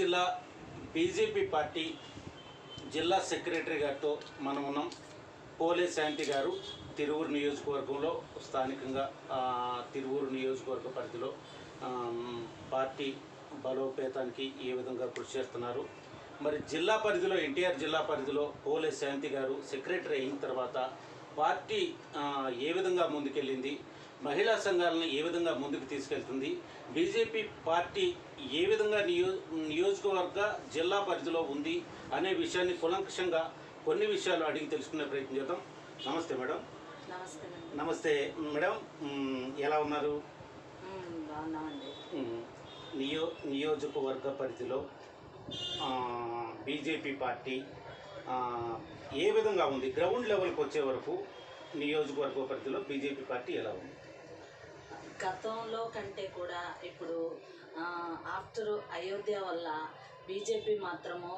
జిల్లా BJP party జిల్లా secretary గారితో మనం ఉన్నాం. పోలే శాంతి గారు తిరువూరు నియోజకవర్గంలో స్థానికంగా తిరువూరు నియోజకవర్గ పరిధిలో పార్టీ బలోపేతానికి ఏ విధంగా కృషి చేస్తున్నారు. మరి జిల్లా పరిధిలో ఎన్టీఆర్ జిల్లా పరిధిలో పోలే శాంతి గారు సెక్రటరీ అయిన తర్వాత పార్టీ ఏ విధంగా ముందుకెళ్ళింది, మహిళా సంఘాలను ఏ విధంగా ముందుకు తీసుకెళ్తుంది, బీజేపీ పార్టీ ఏ విధంగా నియోజకవర్గ జిల్లా పరిధిలో ఉంది అనే విషయాన్ని కులంకషంగా కొన్ని విషయాలు అడిగి తెలుసుకునే ప్రయత్నం చేద్దాం. నమస్తే మేడం. నమస్తే మేడం, ఎలా ఉన్నారు? నియోజకవర్గ పరిధిలో బీజేపీ పార్టీ ఏ విధంగా ఉంది? గ్రౌండ్ లెవెల్కి వచ్చే వరకు నియోజకవర్గ పరిధిలో బీజేపీ పార్టీ ఎలా ఉంది? గతంలో కంటే కూడా ఇప్పుడు ఆఫ్టర్ అయోధ్య వల్ల బీజేపీ మాత్రము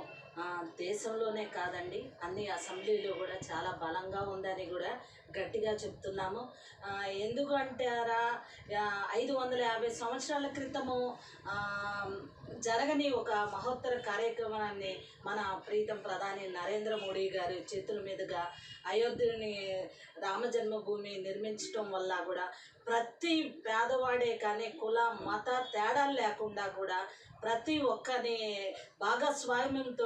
దేశంలోనే కాదండి, అన్ని అసెంబ్లీలో కూడా చాలా బలంగా ఉందని కూడా గట్టిగా చెప్తున్నాము. ఎందుకు అంటారా, 550 సంవత్సరాల క్రితము జరగని ఒక మహోత్తర కార్యక్రమాన్ని మన ప్రీతం ప్రధాని నరేంద్ర మోడీ గారి చేతుల మీదుగా అయోధ్యని రామ జన్మభూమి నిర్మించడం వల్ల కూడా ప్రతి పేదవాడే కానీ కుల మత తేడాలు లేకుండా కూడా ప్రతి ఒక్కరిని భాగస్వామ్యంతో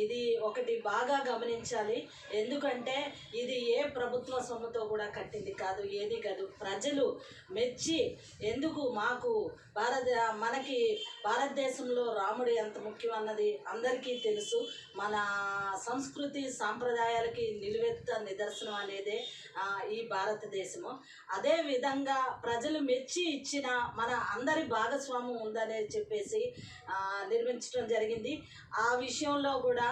ఇది ఒకటి బాగా గమనించాలి. ఎందుకంటే ఇది ఏ ప్రభుత్వ సొమ్ముతో కూడా కట్టింది కాదు, ఏది కాదు, ప్రజలు మెచ్చి ఎందుకు మాకు మనకి భారతదేశంలో రాముడు ఎంత ముఖ్యమన్నది అందరికీ తెలుసు. మన సంస్కృతి సాంప్రదాయాలకి నిలువెత్త నిదర్శనం అనేదే ఈ భారతదేశము. అదే విధంగా ప్రజలు మెచ్చి ఇచ్చిన మన అందరి భాగస్వామ్యం ఉందనే చెప్పేసి నిర్మించడం జరిగింది. ఆ విషయంలో కూడా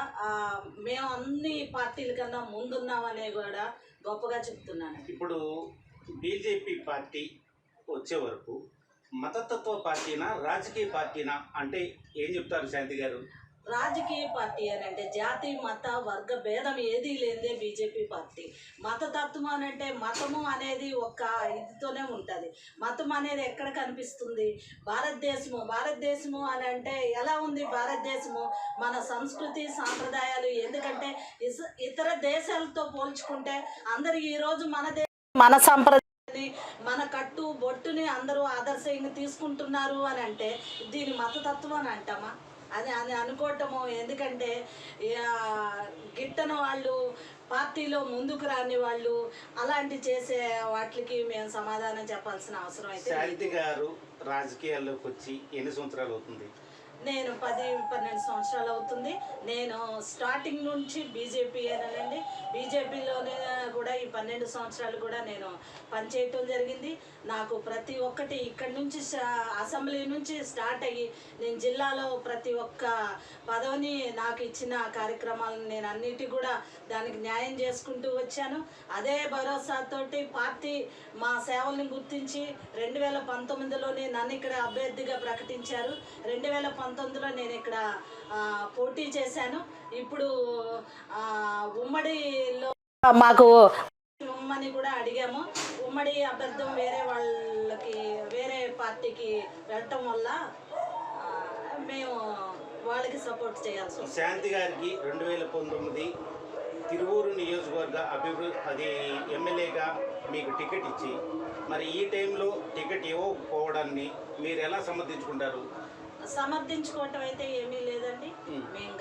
మేము అన్ని పార్టీల కన్నా ముందున్నామనే కూడా గొప్పగా చెప్తున్నాను. ఇప్పుడు బీజేపీ పార్టీ వచ్చే వరకు మతతత్వ పార్టీనా రాజకీయ పార్టీనా అంటే ఏం చెప్తారు శాంతి గారు? రాజకీయ పార్టీ అని అంటే జాతి మత వర్గ భేదం ఏదీ లేదే బీజేపీ పార్టీ. మతతత్వం అని అంటే మతము అనేది ఒక ఇదితోనే ఉంటుంది. మతం అనేది ఎక్కడ కనిపిస్తుంది? భారతదేశము అని అంటే ఎలా ఉంది భారతదేశము? మన సంస్కృతి సాంప్రదాయాలు, ఎందుకంటే ఇతర దేశాలతో పోల్చుకుంటే అందరు ఈరోజు మన సంప్రదాయాన్ని మన కట్టు బొట్టుని అందరూ ఆదర్శంగా తీసుకుంటున్నారు అని అంటే దీని మతతత్వం అని అంటామా? అది అనుకోవటము. ఎందుకంటే గిట్టని వాళ్ళు, పార్టీలో ముందుకు రాని వాళ్ళు అలాంటి చేసే వాటికి మేము సమాధానం చెప్పాల్సిన అవసరం అయితే. శాంతి గారు రాజకీయాల్లోకి వచ్చి ఎన్ని సంవత్సరాలు అవుతుంది? నేను 10-12 సంవత్సరాలు అవుతుంది. నేను స్టార్టింగ్ నుంచి బీజేపీ అనండి, బీజేపీలోనే కూడా ఈ 12 సంవత్సరాలు కూడా నేను పనిచేయటం జరిగింది. నాకు ప్రతి ఒక్కటి ఇక్కడి నుంచి అసెంబ్లీ నుంచి స్టార్ట్ అయ్యి నేను జిల్లాలో ప్రతి ఒక్క పదవిని నాకు ఇచ్చిన కార్యక్రమాలను నేను అన్నిటి కూడా దానికి న్యాయం చేసుకుంటూ వచ్చాను. అదే భరోసాతోటి పార్టీ మా సేవల్ని గుర్తించి 2019లోనే నన్ను ఇక్కడ అభ్యర్థిగా ప్రకటించారు. 2019లో నేను ఇక్కడ పోటీ చేశాను. ఇప్పుడు ఉమ్మడిలో మాకు ఉమ్మని కూడా అడిగాము. ఉమ్మడి అభ్యర్థం వేరే పార్టీకి వెళ్ళటం వల్ల మేము వాళ్ళకి సపోర్ట్ చేయాల్సి వస్తుంది. శాంతి గారికి 2019 తిరువూరు నియోజకవర్గ అది ఎమ్మెల్యేగా మీకు టికెట్ ఇచ్చి మరి ఈ టైంలో టికెట్ ఇవ్వకపోవడాన్ని మీరు ఎలా సమర్థించుకుంటారు? సమర్థించుకోవటం అయితే ఏమీ లేదండి. మేము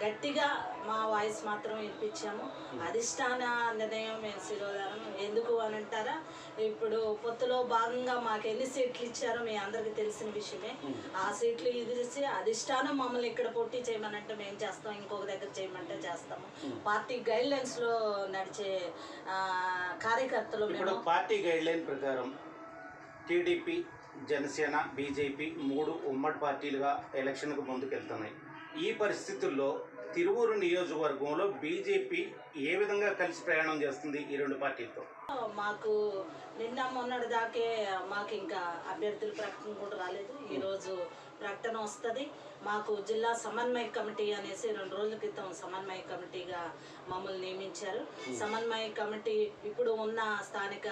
గట్టిగా మా వాయిస్ మాత్రం వినిపించాము. అధిష్టాన నిర్ణయం మేము శిరోధారం. ఎందుకు అని అంటారా, ఇప్పుడు పొత్తులో భాగంగా మాకు ఎన్ని సీట్లు ఇచ్చారో మీ అందరికీ తెలిసిన విషయమే. ఆ సీట్లు ఇదిసి అధిష్టానం మమ్మల్ని ఇక్కడ పోటీ చేయమనంటే మేము చేస్తాం, ఇంకొక దగ్గర చేయమంటే చేస్తాము. పార్టీ గైడ్ లైన్స్లో నడిచే కార్యకర్తలు. ఇప్పుడు పార్టీ గైడ్ లైన్ ప్రకారం టీడీపీ, జనసేన, బీజేపీ 3 ఉమ్మడి పార్టీలుగా ఎలక్షన్కు ముందుకెళ్తున్నాయి. ఈ పరిస్థితుల్లో తిరువూరు నియోజకవర్గంలో బీజేపీ ఏ విధంగా కలిసి ప్రయాణం చేస్తుంది ఈ 2 పార్టీలతో? మాకు నిన్న మొన్నటి దాకే మాకు ఇంకా అభ్యర్థుల ప్రకటన కూడా రాలేదు. ఈరోజు ప్రకటన వస్తుంది. మాకు జిల్లా సమన్వయ కమిటీ అనేసి 2 రోజుల క్రితం సమన్వయ కమిటీగా మమ్మల్ని నియమించారు. సమన్వయ కమిటీ ఇప్పుడు ఉన్న స్థానిక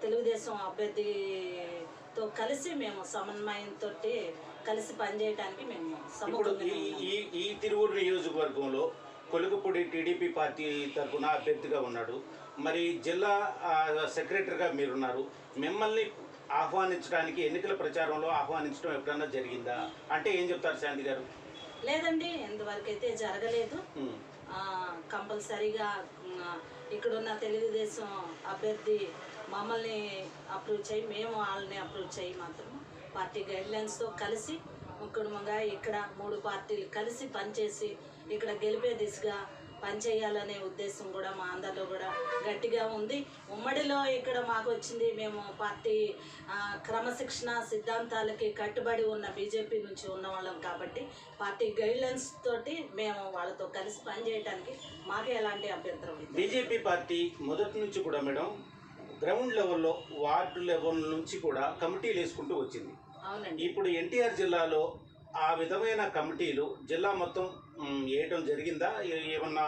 తెలుగుదేశం అభ్యర్థితో కలిసి మేము సమన్వయంతో కలిసి పనిచేయడానికి మేము ఇప్పుడు సముఖంగా ఈ తిరువూరు నియోజకవర్గంలో కొలుకుపూడి టీడీపీ పార్టీ తరఫున అభ్యర్థిగా ఉన్నాడు. మరి జిల్లా సెక్రటరీగా మీరున్నారు. మిమ్మల్ని ఆహ్వానించడానికి ఎన్నికల ప్రచారంలో ఆహ్వానించడం ఎప్పుడన్నా జరిగిందా? అంటే ఏం చెప్తారు శాంతి గారు? లేదండి, ఎంతవరకు అయితే జరగలేదు. కంపల్సరీగా ఇక్కడున్న తెలుగుదేశం అభ్యర్థి మమ్మల్ని అప్రూవ్ చేయి, మేము వాళ్ళని అప్రూవ్ చేయి మాత్రం పార్టీ గైడ్లైన్స్తో కలిసి కుటుంబంగా ఇక్కడ 3 పార్టీలు కలిసి పనిచేసి ఇక్కడ గెలిపే దిశగా పనిచేయాలనే ఉద్దేశం కూడా మా అందరిలో కూడా గట్టిగా ఉంది. ఉమ్మడిలో ఇక్కడ మాకు వచ్చింది, మేము పార్టీ క్రమశిక్షణ సిద్ధాంతాలకి కట్టుబడి ఉన్న బీజేపీ నుంచి ఉన్న వాళ్ళం కాబట్టి పార్టీ గైడ్లైన్స్ తోటి మేము వాళ్ళతో కలిసి పనిచేయడానికి మాకే ఎలాంటి అభ్యంతరం లేదు. బీజేపీ పార్టీ మొదటి నుంచి కూడా మేడం గ్రౌండ్ లెవెల్లో వార్డు లెవెల్ నుంచి కూడా కమిటీలు వేసుకుంటూ వచ్చింది. అవునండి. ఇప్పుడు ఎన్టీఆర్ జిల్లాలో ఆ విధమైన కమిటీలు జిల్లా మొత్తం వేయడం జరిగిందా? ఏమన్నా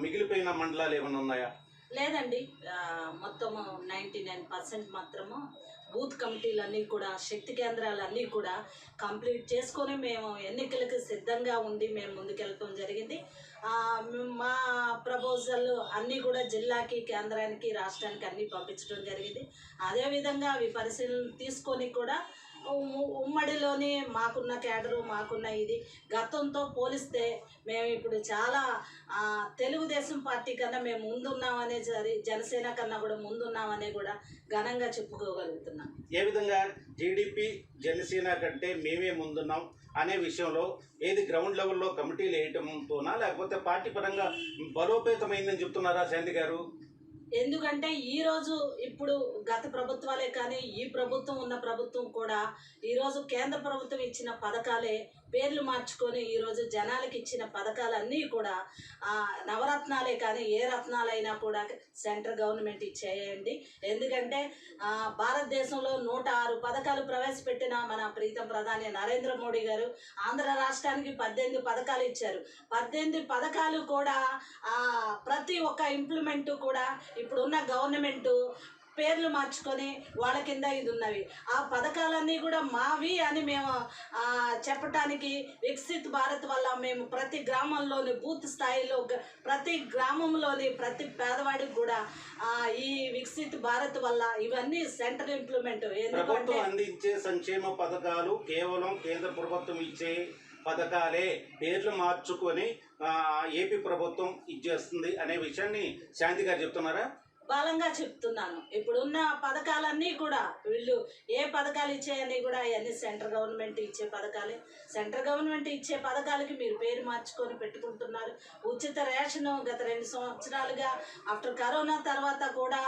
మిగిలిపోయిన మండలాలు ఏమన్నా ఉన్నాయా? లేదండి, మొత్తము 99% మాత్రము బూత్ కమిటీలన్నీ కూడా శక్తి కేంద్రాలన్నీ కూడా కంప్లీట్ చేసుకొని మేము ఎన్నికలకు సిద్ధంగా ఉండి మేము ముందుకెళ్ళటం జరిగింది. మా ప్రపోజల్ అన్నీ కూడా జిల్లాకి, కేంద్రానికి, రాష్ట్రానికి అన్నీ పంపించడం జరిగింది. అదేవిధంగా అవి పరిశీలన తీసుకొని కూడా ఉమ్మడిలోని మాకున్న క్యాడరు, మాకున్న ఇది గతంతో పోలిస్తే మేము ఇప్పుడు చాలా తెలుగుదేశం పార్టీ కన్నా మేము ముందున్నామనే జనసేన కన్నా కూడా ముందున్నామనే కూడా ఘనంగా చెప్పుకోగలుగుతున్నాం. ఏ విధంగా టీడీపీ జనసేన కంటే మేమే ముందున్నాం అనే విషయంలో ఏది గ్రౌండ్ లెవెల్లో కమిటీలు వేయటంతోనా, లేకపోతే పార్టీ పరంగా బలోపేతమైందని చెప్తున్నారా శాంతి గారు? ఎందుకంటే ఈరోజు ఇప్పుడు గత ప్రభుత్వాలే కానీ ఈ ప్రభుత్వం ఉన్న ప్రభుత్వం కూడా ఈరోజు కేంద్ర ప్రభుత్వం ఇచ్చిన పథకాలే పేర్లు మార్చుకొని ఈరోజు జనాలకి ఇచ్చిన పథకాలన్నీ కూడా నవరత్నాలే కానీ ఏ రత్నాలైనా కూడా సెంట్రల్ గవర్నమెంట్ ఇచ్చేయండి. ఎందుకంటే భారతదేశంలో 106 పథకాలు ప్రవేశపెట్టిన మన ప్రీతం ప్రధాని నరేంద్ర మోడీ గారు ఆంధ్ర రాష్ట్రానికి 18 పథకాలు ఇచ్చారు. 18 పథకాలు కూడా ప్రతి ఒక్క ఇంప్లిమెంటు కూడా ఇప్పుడున్న గవర్నమెంటు పేర్లు మార్చుకొని వాళ్ళ కింద ఇది ఉన్నవి. ఆ పథకాలన్నీ కూడా మావి అని మేము చెప్పటానికి వికసిత్ భారత్ వల్ల మేము ప్రతి గ్రామంలోని బూత్ స్థాయిలో ప్రతి గ్రామంలోని ప్రతి పేదవాడికి కూడా ఈ వికసిత్ భారత్ వల్ల ఇవన్నీ సెంట్రల్ ఇంప్లిమెంట్. ఎందుకంటే అందించే సంక్షేమ పథకాలు కేవలం కేంద్ర ప్రభుత్వం ఇచ్చే పథకాలే పేర్లు మార్చుకొని ఏపీ ప్రభుత్వం ఇచ్చేస్తుంది అనే విషయాన్ని శాంతి గారు చెప్తున్నారా? బలంగా చెప్తున్నాను. ఇప్పుడున్న పథకాలన్నీ కూడా వీళ్ళు ఏ పథకాలు ఇచ్చాయని కూడా అవన్నీ సెంట్రల్ గవర్నమెంట్ ఇచ్చే పథకాలే. సెంట్రల్ గవర్నమెంట్ ఇచ్చే పథకాలకి మీరు పేరు మార్చుకొని పెట్టుకుంటున్నారు. ఉచిత రేషన్ గత 2 సంవత్సరాలుగా ఆఫ్టర్ కరోనా తర్వాత కూడా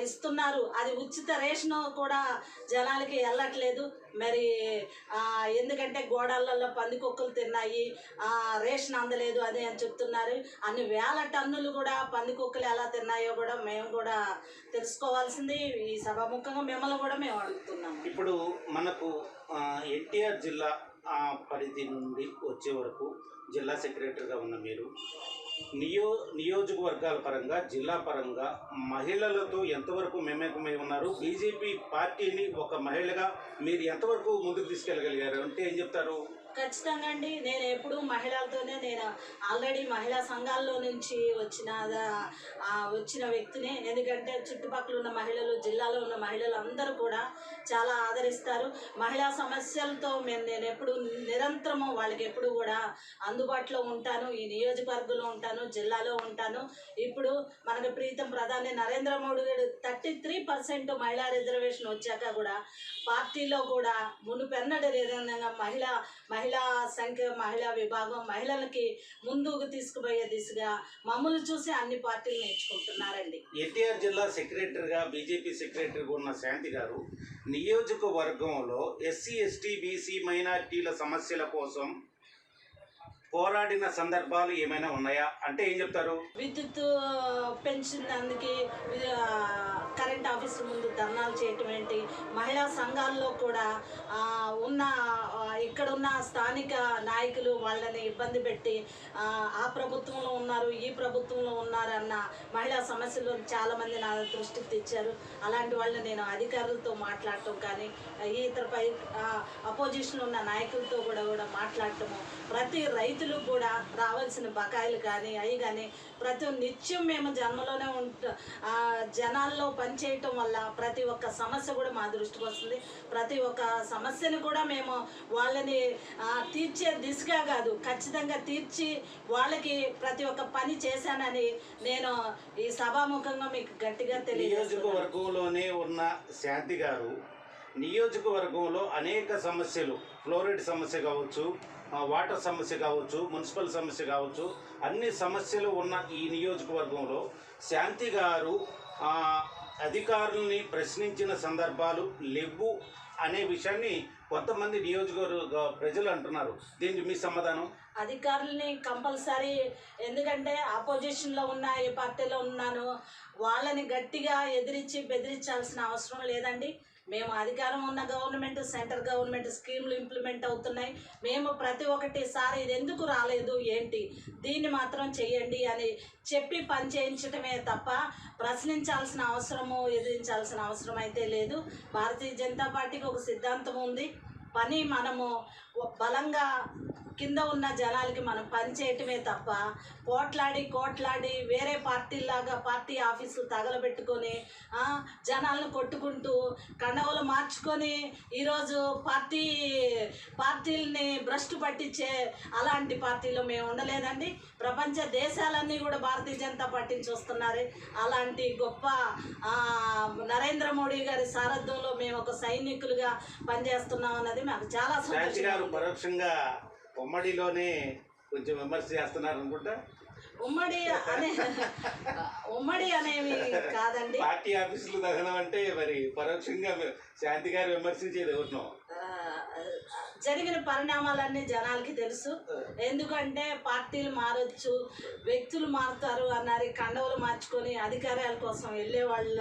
ఇస్తున్నారు. అది ఉచిత రేషన్ కూడా జనాలకి వెళ్ళట్లేదు. మరి ఎందుకంటే గోడాలలో పందికొక్కులు తిన్నాయి, రేషన్ అందలేదు అదే అని చెప్తున్నారు. అన్ని వేల టన్నులు కూడా పందికొక్కులు ఎలా తిన్నాయో కూడా మేము కూడా తెలుసుకోవాల్సింది. ఈ సభాముఖంగా మిమ్మల్ని కూడా మేము అడుగుతున్నాము. ఇప్పుడు మనకు ఎన్టీఆర్ జిల్లా పరిధి నుండి వచ్చే వరకు జిల్లా సెక్రటరీగా ఉన్న మీరు నియోజకవర్గాల పరంగా, జిల్లా పరంగా మహిళలతో ఎంతవరకు మమేకమై ఉన్నారు? బీజేపీ పార్టీని ఒక మహిళగా మీరు ఎంతవరకు ముందుకు తీసుకెళ్ళగలిగారు అంటే ఏం చెప్తారు? ఖచ్చితంగా అండి, నేను ఎప్పుడు మహిళలతోనే, నేను ఆల్రెడీ మహిళా సంఘాల్లో నుంచి వచ్చిన వ్యక్తిని. ఎందుకంటే చుట్టుపక్కల ఉన్న మహిళలు, జిల్లాలో ఉన్న మహిళలు అందరూ కూడా చాలా ఆదరిస్తారు. మహిళా సమస్యలతో నేను ఎప్పుడు నిరంతరము వాళ్ళకి ఎప్పుడు కూడా అందుబాటులో ఉంటాను. ఈ నియోజకవర్గంలో ఉంటాను, జిల్లాలో ఉంటాను. ఇప్పుడు మనకు ప్రీతం ప్రధాని నరేంద్ర మోడీ గారు 33% మహిళా రిజర్వేషన్ వచ్చాక కూడా పార్టీలో కూడా మునుపెన్నడూ విధంగా మహిళా సంఖ్య, మహిళా విభాగం, మహిళలకి ముందుకు తీసుకుపోయే దిశగా మమ్మల్ని చూసి అన్ని పార్టీలు నేర్చుకుంటున్నారండి. ఎన్టీఆర్ జిల్లా సెక్రటరీగా, బీజేపీ సెక్రటరీగా ఉన్న శాంతి గారు నియోజకవర్గంలో ఎస్సీ, ఎస్టీ, బీసీ మైనార్టీల సమస్యల కోసం పోరాడిన సందర్భాలు ఏమైనా ఉన్నాయా అంటే ఏం చెప్తారు? విద్యుత్ పెంచినందుకు, కరెంట్ ఆఫీసు ముందు ధర్నాలు చేయటం ఏంటి, మహిళా సంఘాల్లో కూడా ఉన్న ఇక్కడున్న స్థానిక నాయకులు వాళ్ళని ఇబ్బంది పెట్టి ఆ ప్రభుత్వంలో ఉన్నారు ఈ ప్రభుత్వంలో ఉన్నారన్న మహిళా సమస్యలు చాలామంది నా దృష్టికి తెచ్చారు. అలాంటి వాళ్ళని నేను అధికారులతో మాట్లాడటం కానీ ఇతరపై అపోజిషన్ ఉన్న నాయకులతో కూడా మాట్లాడటము, ప్రతి రైతులకు కూడా రావాల్సిన బకాయిలు కానీ అవి కానీ ప్రతి నిత్యం మేము జన్మలోనే జనాల్లో పనిచేయటం వల్ల ప్రతి ఒక్క సమస్య కూడా మా దృష్టికి వస్తుంది. ప్రతి ఒక్క సమస్యను కూడా మేము వాళ్ళని తీర్చే దిశగా కాదు, ఖచ్చితంగా తీర్చి వాళ్ళకి ప్రతి ఒక్క పని చేశానని నేను ఈ సభాముఖంగా మీకు గట్టిగా నియోజకవర్గంలోనే ఉన్న శాంతి గారు నియోజకవర్గంలో అనేక సమస్యలు, ఫ్లోరైడ్ సమస్య కావచ్చు, వాటర్ సమస్య కావచ్చు, మున్సిపల్ సమస్య కావచ్చు, అన్ని సమస్యలు ఉన్న ఈ నియోజకవర్గంలో శాంతి గారు అధికారుల్ని ప్రశ్నించిన సందర్భాలు లేవు అనే విషయాన్ని కొంతమంది నియోజకవర్గ ప్రజలు అంటున్నారు. దీనికి మీ సమాధానం? అధికారుల్ని కంపల్సరీ, ఎందుకంటే ఆపోజిషన్లో ఉన్న ఏ పార్టీలో ఉన్నాను వాళ్ళని గట్టిగా ఎదిరించి బెదిరించాల్సిన అవసరం లేదండి. మేము అధికారం ఉన్న గవర్నమెంట్, సెంట్రల్ గవర్నమెంట్ స్కీములు ఇంప్లిమెంట్ అవుతున్నాయి. మేము ప్రతి ఒక్కటి సార్ ఇది ఎందుకు రాలేదు ఏంటి దీన్ని మాత్రం చెయ్యండి అని చెప్పి పని చేయించడమే తప్ప ప్రశ్నించాల్సిన అవసరము ఎదిరించాల్సిన అవసరం అయితే లేదు. భారతీయ జనతా పార్టీకి ఒక సిద్ధాంతం ఉంది, పని మనము బలంగా కింద ఉన్న జనాలకి మనం పని చేయటమే తప్ప కోట్లాడి వేరే పార్టీలాగా పార్టీ ఆఫీసులు తగలబెట్టుకొని జనాలను కొట్టుకుంటూ కండవలు మార్చుకొని ఈరోజు పార్టీలని భ్రష్టు పట్టించే అలాంటి పార్టీలో మేము ఉండలేదండి. ప్రపంచ దేశాలన్నీ కూడా భారతీయ జనతా పార్టీని చూస్తున్నారు. అలాంటి గొప్ప నరేంద్ర మోడీ గారి సారథ్యంలో మేము ఒక సైనికులుగా పనిచేస్తున్నాం అన్నది మాకు చాలా సంతోషం. పరోక్షంగా ఉమ్మడిలోనే కొంచెం విమర్శ చేస్తున్నారు అనుకుంటా. ఉమ్మడి అనేవి కాదండి, పార్టీ ఆఫీసులు దహనం అంటే మరి పరోక్షంగా శాంతి గారు విమర్శించేది ఎవరినో. జరిగిన పరిణామాలన్నీ జనాలకి తెలుసు. ఎందుకంటే పార్టీలు మారొచ్చు, వ్యక్తులు మారుతారు అన్నారు. కండవలు మార్చుకొని అధికారాల కోసం వెళ్ళే వాళ్ళ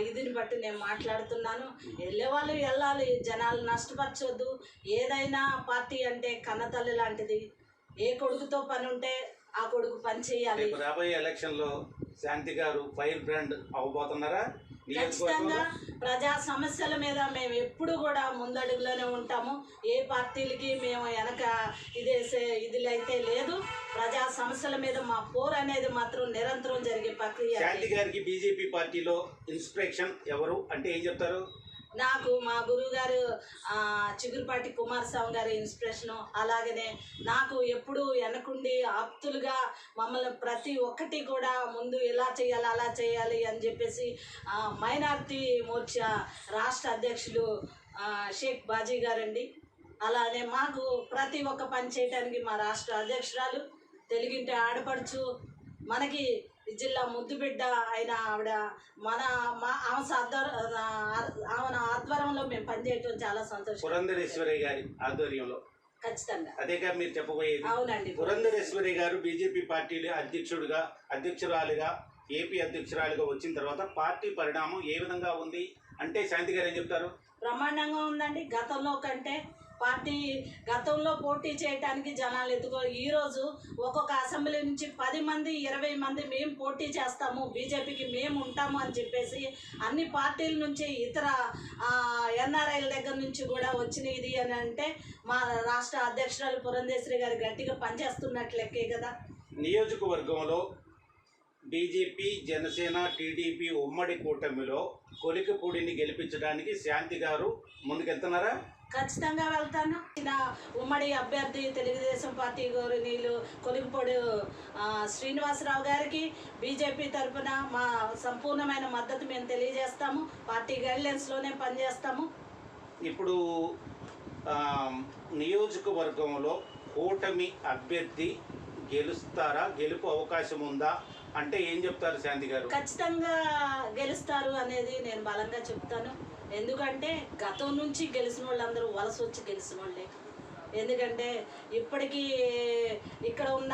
ఇదిని బట్టి నేను మాట్లాడుతున్నాను. వెళ్ళేవాళ్ళు వెళ్ళాలి, జనాలు నష్టపరచొద్దు. ఏదైనా పార్టీ అంటే కన్నతల్లి లాంటిది. ఏ కొడుకుతో పని ఉంటే ఆ కొడుకు పని చేయాలి. రాబోయే ఎలక్షన్లో శాంతి గారు ఫైర్ బ్రాండ్ అవ్వబోతున్నారా? ఖచ్చితంగా ప్రజా సమస్యల మీద మేము ఎప్పుడు కూడా ముందడుగులోనే ఉంటాము. ఏ పార్టీలకి మేము వెనక ఇదిలైతే లేదు. ప్రజా సమస్యల మీద మా పోర్ అనేది మాత్రం నిరంతరం జరిగే ప్రక్రియ. శాంతి గారికి బీజేపీ పార్టీలో ఇన్స్పిరేషన్ ఎవరు అంటే ఏం చెప్తారు? నాకు మా గురువు గారు చిగురుపాటి కుమారస్వామి గారి ఇన్స్పిరేషను. అలాగనే నాకు ఎప్పుడు వెనకుండి ఆప్తులుగా మమ్మల్ని ప్రతి ఒక్కటి కూడా ముందు ఇలా చేయాలి అలా చేయాలి అని చెప్పేసి మైనార్టీ మోర్చా రాష్ట్ర అధ్యక్షులు షేక్ బాజీ గారండి. అలానే మాకు ప్రతి ఒక్క పని చేయడానికి మా రాష్ట్ర అధ్యక్షురాలు తెలుగింటి ఆడపడుచు, మనకి జిల్లా ముద్దుబిడ్డ అయిన ఆవిడ ఆమె ఆధ్వర్యంలో మేము పనిచేయటం చాలా సంతోషం. పురంధరేశ్వరి గారి ఆధ్వర్యంలో ఖచ్చితంగా అదేగా మీరు చెప్పబోయేది. అవునండి. పురంధరేశ్వరి గారు బీజేపీ పార్టీలో అధ్యక్షురాలిగా ఏపీ అధ్యక్షురాలిగా వచ్చిన తర్వాత పార్టీ పరిణామం ఏ విధంగా ఉంది అంటే శాంతి గారు ఏం చెప్తారు? బ్రహ్మాండంగా ఉందండి. గతంలో కంటే పార్టీ గతంలో పోటీ చేయడానికి జనాలు ఈరోజు ఒక్కొక్క అసెంబ్లీ నుంచి 10 మంది 20 మంది మేము పోటీ చేస్తాము, బీజేపీకి మేము ఉంటాము అని చెప్పేసి అన్ని పార్టీల నుంచి ఇతర ఎన్ఆర్ఐల దగ్గర నుంచి కూడా వచ్చినాయి. ఇది అని అంటే మా రాష్ట్ర అధ్యక్షురాలు పురంధేశ్వరి గారు గట్టిగా పనిచేస్తున్నట్లెక్కే కదా. నియోజకవర్గంలో బీజేపీ, జనసేన, టీడీపీ ఉమ్మడి కూటమిలో కొలికపూడిని గెలిపించడానికి శాంతి గారు ముందుకెళ్తున్నారా? ఖచ్చితంగా వెళ్తాను. నా ఉమ్మడి అభ్యర్థి తెలుగుదేశం పార్టీ గౌరవనీయులు కొలికపూడి శ్రీనివాసరావు గారికి బీజేపీ తరఫున మా సంపూర్ణమైన మద్దతు మేము తెలియజేస్తాము. పార్టీ గైడ్లైన్స్లోనే పనిచేస్తాము. ఇప్పుడు నియోజకవర్గంలో కూటమి అభ్యర్థి గెలుస్తారా, గెలుపు అవకాశం ఉందా అంటే ఏం చెప్తారు శాంతి గారు? ఖచ్చితంగా గెలుస్తారు అనేది నేను బలంగా చెప్తాను. ఎందుకంటే గతం నుంచి గెలిచిన వాళ్ళందరూ వలస వచ్చి గెలిచిన వాళ్ళే. ఎందుకంటే ఇప్పటికీ ఇక్కడ ఉన్న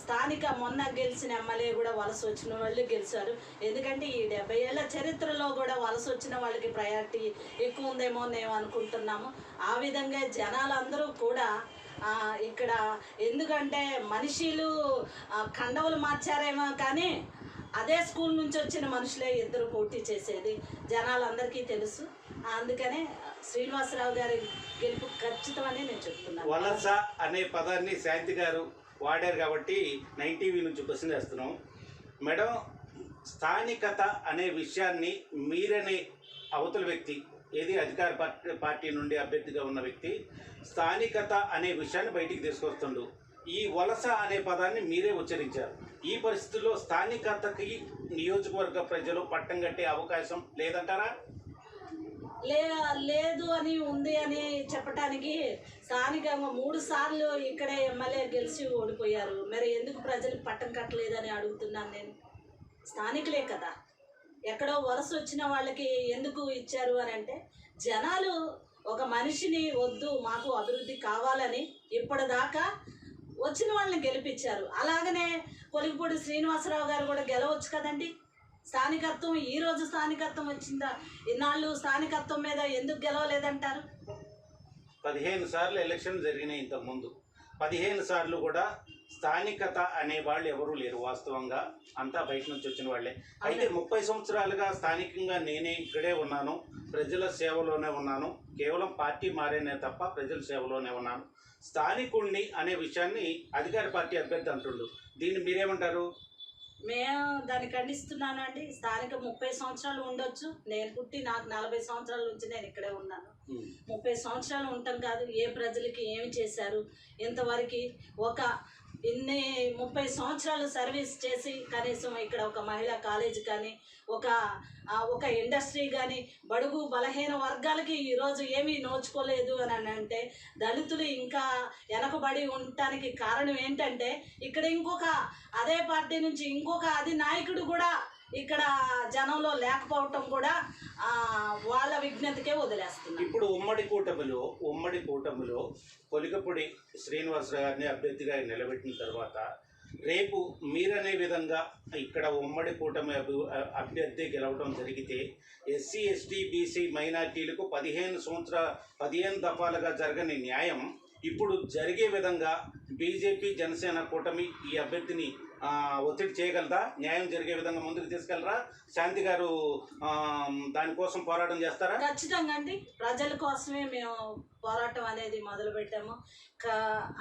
స్థానిక మొన్న గెలిచిన ఎమ్మెల్యే కూడా వలస వచ్చిన వాళ్ళు గెలిచారు. ఎందుకంటే ఈ 70 ఏళ్ల చరిత్రలో కూడా వలస వచ్చిన వాళ్ళకి ప్రయారిటీ ఎక్కువ ఉందేమో మేము అనుకుంటున్నాము. ఆ విధంగా జనాలందరూ కూడా ఇక్కడ ఎందుకంటే మనుషులు కండవలు మార్చారేమో కానీ అదే స్కూల్ నుంచి వచ్చిన మనుషులే ఇద్దరు పోటీ చేసేది జనాలందరికీ తెలుసు. అందుకనే శ్రీనివాసరావు గారి గెలుపు ఖచ్చితమని నేను చెప్తున్నాను. వలస అనే పదాన్ని శాంతి గారు వాడారు కాబట్టి 9 టీవీ నుంచి క్వశ్చన్ చేస్తున్నాం. మేడం, స్థానికత అనే విషయాన్ని మీరనే అవతల వ్యక్తి, ఏది అధికార పార్టీ నుండి అభ్యర్థిగా ఉన్న వ్యక్తి స్థానికత అనే విషయాన్ని బయటికి తీసుకొస్తుండు. ఈ వలస అనే పదాన్ని మీరే ఉచ్చరించారు. ఈ పరిస్థితుల్లో స్థానికతకి నియోజకవర్గ ప్రజలు పట్టం కట్టే అవకాశం లేదంటారా? లేదు అని ఉంది అని చెప్పటానికి స్థానికంగా 3 సార్లు ఇక్కడే ఎమ్మెల్యే గెలిచి ఓడిపోయారు. మరి ఎందుకు ప్రజలకు పట్టం కట్టలేదని అడుగుతున్నాను నేను. స్థానికులే కదా, ఎక్కడో వలస వచ్చిన వాళ్ళకి ఎందుకు ఇచ్చారు అని అంటే జనాలు ఒక మనిషిని వద్దు మాకు అభివృద్ధి కావాలని ఇప్పటిదాకా వచ్చిన వాళ్ళని గెలిపించారు. అలాగనే కొలిగిపూడి శ్రీనివాసరావు గారు కూడా గెలవచ్చు కదండి. స్థానికత్వం ఈరోజు స్థానికత్వం వచ్చిందా? ఇన్నాళ్ళు స్థానికత్వం మీద ఎందుకు గెలవలేదంటారు? 15 సార్లు ఎలక్షన్ జరిగినాయి ఇంతకుముందు. 15 సార్లు కూడా స్థానికత అనే వాళ్ళు ఎవరూ లేరు. వాస్తవంగా అంతా బయట నుంచి వచ్చిన వాళ్ళే. అయితే 30 సంవత్సరాలుగా స్థానికంగా నేనే ఇక్కడే ఉన్నాను, ప్రజల సేవలోనే ఉన్నాను. కేవలం పార్టీ మారేనే తప్ప ప్రజల సేవలోనే ఉన్నాను. స్థానికుణ్ణి అనే విషయాన్ని అధికార పార్టీ అభ్యర్థి అంటుండు. దీన్ని మీరేమంటారు? మేము దాన్ని ఖండిస్తున్నాను అండి. స్థానిక 30 సంవత్సరాలు ఉండొచ్చు. నేను పుట్టి నాకు 40 సంవత్సరాల నుంచి నేను ఇక్కడే ఉన్నాను. 30 సంవత్సరాలు ఉంటాం కాదు. ఏ ప్రజలకి ఏమి చేశారు ఇంతవరకు? ఒక 30 సంవత్సరాలు సర్వీస్ చేసి కనీసం ఇక్కడ ఒక మహిళా కాలేజ్ కానీ ఒక ఇండస్ట్రీ కానీ బడుగు బలహీన వర్గాలకి ఈరోజు ఏమీ నోచుకోలేదు అని అంటే దళితులు ఇంకా వెనకబడి ఉండటానికి కారణం ఏంటంటే ఇక్కడ అదే పార్టీ నుంచి అది నాయకుడు కూడా ఇక్కడ జనంలో లేకపోవటం కూడా వాళ్ళ విజ్ఞతకే వదిలేస్తున్నారు. ఇప్పుడు ఉమ్మడి కూటమిలో కొలికపూడి శ్రీనివాసరావు గారిని అభ్యర్థిగా నిలబెట్టిన తర్వాత రేపు మీరనే విధంగా ఇక్కడ ఉమ్మడి కూటమి అభ్యర్థి గెలవడం జరిగితే ఎస్సీ ఎస్టీ బీసీ మైనార్టీలకు 15 దఫాలుగా జరగని న్యాయం ఇప్పుడు జరిగే విధంగా బీజేపీ జనసేన కూటమి ఈ అభ్యర్థిని ఒత్తిడి చేయగలదా? న్యాయం జరిగే విధంగా ముందుకు తీసుకెళ్ళరా? శాంతి గారు దానికోసం పోరాటం చేస్తారా? ఖచ్చితంగా అండి. ప్రజల కోసమే మేము పోరాటం అనేది మొదలు పెట్టాము.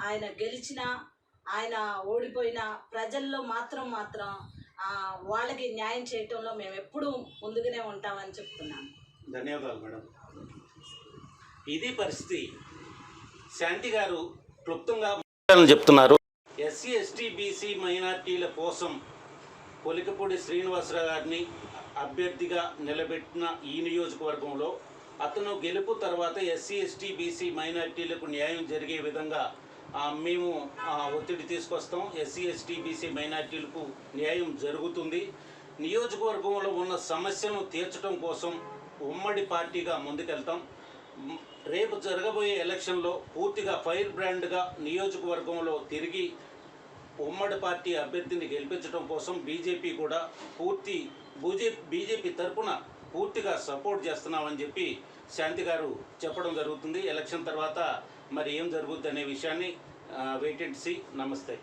ఆయన గెలిచినా ఆయన ఓడిపోయినా ప్రజల్లో మాత్రం వాళ్ళకి న్యాయం చేయటంలో మేము ఎప్పుడూ ముందుగానే ఉంటామని చెప్తున్నాను. ధన్యవాదాలు మేడం. ఇది పరిస్థితి. శాంతి గారు క్లుప్తంగా చెప్తున్నారు. ఎస్సీ ఎస్టీ బీసీ మైనార్టీల కోసం కొలికపూడి శ్రీనివాసరావు గారిని అభ్యర్థిగా నిలబెట్టిన ఈ నియోజకవర్గంలో అతను గెలుపు తర్వాత ఎస్సీ ఎస్టీ బీసీ మైనార్టీలకు న్యాయం జరిగే విధంగా మేము ఒత్తిడి తీసుకొస్తాం. ఎస్సీ ఎస్టీ బీసీ మైనార్టీలకు న్యాయం జరుగుతుంది. నియోజకవర్గంలో ఉన్న సమస్యలను తీర్చడం కోసం ఉమ్మడి పార్టీగా ముందుకెళ్తాం. రేపు జరగబోయే ఎలక్షన్లో పూర్తిగా ఫైర్ బ్రాండ్గా నియోజకవర్గంలో తిరిగి ఉమ్మడి పార్టీ అభ్యర్థిని గెలిపించడం కోసం బీజేపీ తరఫున పూర్తిగా సపోర్ట్ చేస్తున్నామని చెప్పి శాంతి గారు చెప్పడం జరుగుతుంది. ఎలక్షన్ తర్వాత మరి ఏం జరుగుద్ది అనే విషయాన్ని వెయిట్ అండ్ సీ. నమస్తే.